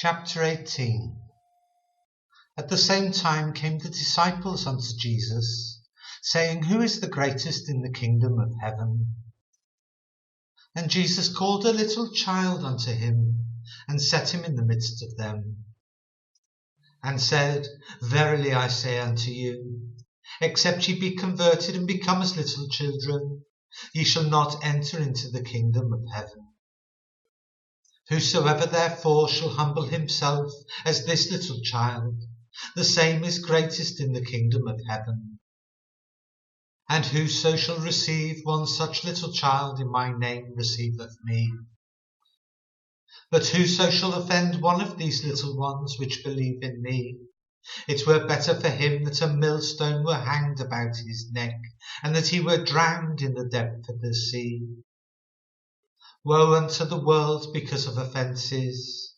Chapter 18. At the same time came the disciples unto Jesus, saying, Who is the greatest in the kingdom of heaven? And Jesus called a little child unto him, and set him in the midst of them, and said, Verily I say unto you, except ye be converted and become as little children, ye shall not enter into the kingdom of heaven. Whosoever therefore shall humble himself as this little child, the same is greatest in the kingdom of heaven. And whoso shall receive one such little child in my name receiveth me. But whoso shall offend one of these little ones which believe in me, it were better for him that a millstone were hanged about his neck, and that he were drowned in the depth of the sea. Woe unto the world because of offences!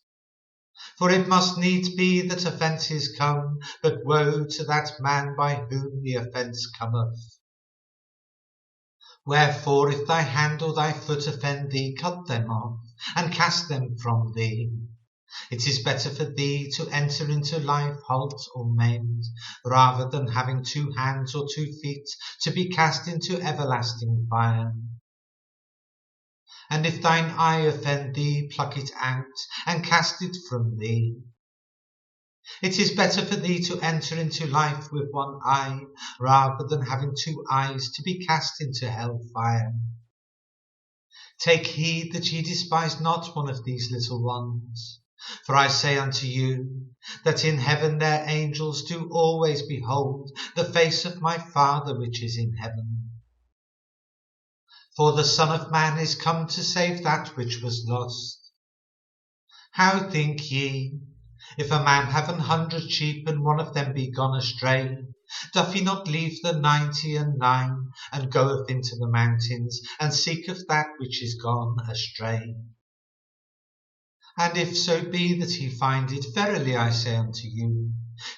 For it must needs be that offences come, but woe to that man by whom the offence cometh. Wherefore if thy hand or thy foot offend thee, cut them off, and cast them from thee. It is better for thee to enter into life halt or maimed, rather than having 2 hands or 2 feet to be cast into everlasting fire. And if thine eye offend thee, pluck it out, and cast it from thee. It is better for thee to enter into life with 1 eye, rather than having 2 eyes to be cast into hell fire. Take heed that ye despise not one of these little ones. For I say unto you, that in heaven their angels do always behold the face of my Father which is in heaven. For the Son of Man is come to save that which was lost. How think ye, if a man have 100 sheep, and one of them be gone astray, doth he not leave the 99, and goeth into the mountains, and seeketh that which is gone astray? And if so be that he find it, verily I say unto you,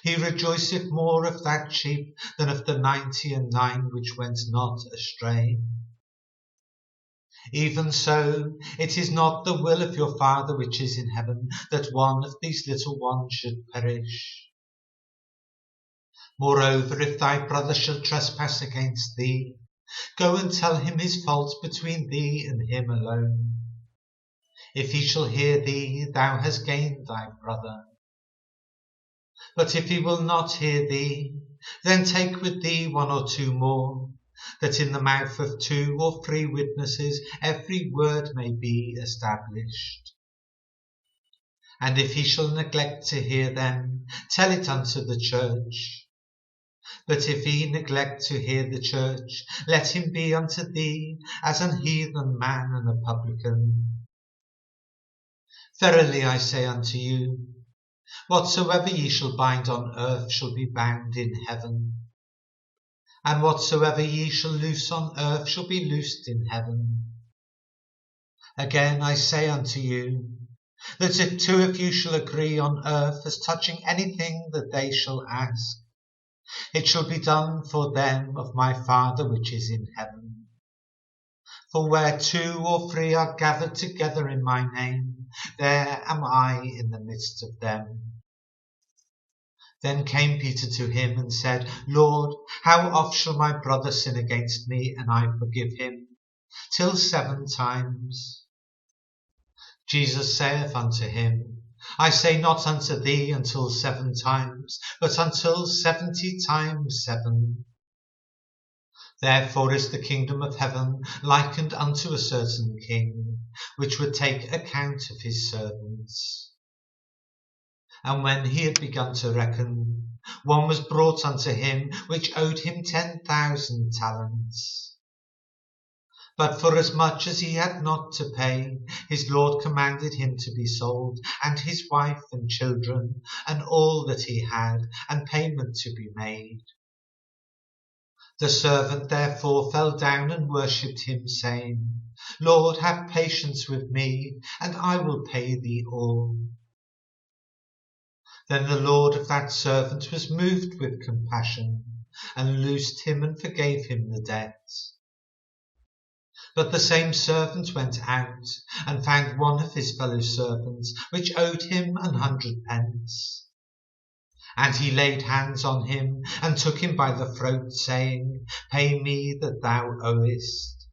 he rejoiceth more of that sheep than of the 99 which went not astray. Even so, it is not the will of your Father which is in heaven, that one of these little ones should perish. Moreover, if thy brother shall trespass against thee, go and tell him his fault between thee and him alone. If he shall hear thee, thou hast gained thy brother. But if he will not hear thee, then take with thee 1 or 2 more, that in the mouth of 2 or 3 witnesses every word may be established. And if he shall neglect to hear them, tell it unto the church. But if he neglect to hear the church, let him be unto thee as an heathen man and a publican. Verily I say unto you, whatsoever ye shall bind on earth shall be bound in heaven, and whatsoever ye shall loose on earth shall be loosed in heaven. Again I say unto you, that if 2 of you shall agree on earth as touching anything that they shall ask, it shall be done for them of my Father which is in heaven. For where 2 or 3 are gathered together in my name, there am I in the midst of them. Then came Peter to him and said, Lord, how oft shall my brother sin against me, and I forgive him? Till 7 times? Jesus saith unto him, I say not unto thee until 7 times, but until 70 times 7. Therefore is the kingdom of heaven likened unto a certain king, which would take account of his servants. And when he had begun to reckon, one was brought unto him, which owed him 10,000 talents. But forasmuch as he had not to pay, his Lord commanded him to be sold, and his wife and children, and all that he had, and payment to be made. The servant therefore fell down and worshipped him, saying, Lord, have patience with me, and I will pay thee all. Then the Lord of that servant was moved with compassion, and loosed him and forgave him the debt. But the same servant went out, and found one of his fellow servants, which owed him 100 pence. And he laid hands on him, and took him by the throat, saying, Pay me that thou owest.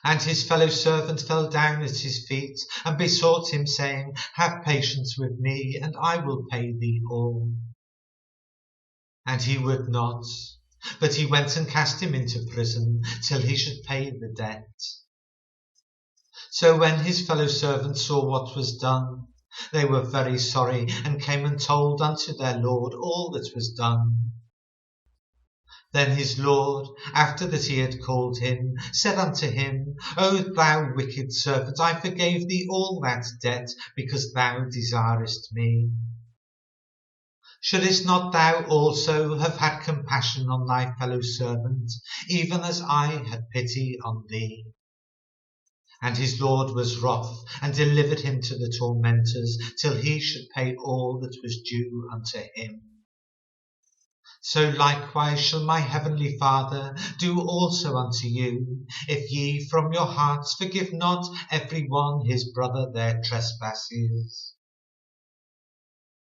And his fellow servant fell down at his feet, and besought him, saying, Have patience with me, and I will pay thee all. And he would not, but he went and cast him into prison, till he should pay the debt. So when his fellow servants saw what was done, they were very sorry, and came and told unto their Lord all that was done. Then his Lord, after that he had called him, said unto him, O thou wicked servant, I forgave thee all that debt, because thou desirest me. Shouldest not thou also have had compassion on thy fellow servant, even as I had pity on thee? And his Lord was wroth, and delivered him to the tormentors, till he should pay all that was due unto him. So likewise shall my heavenly Father do also unto you, if ye from your hearts forgive not every one his brother their trespasses.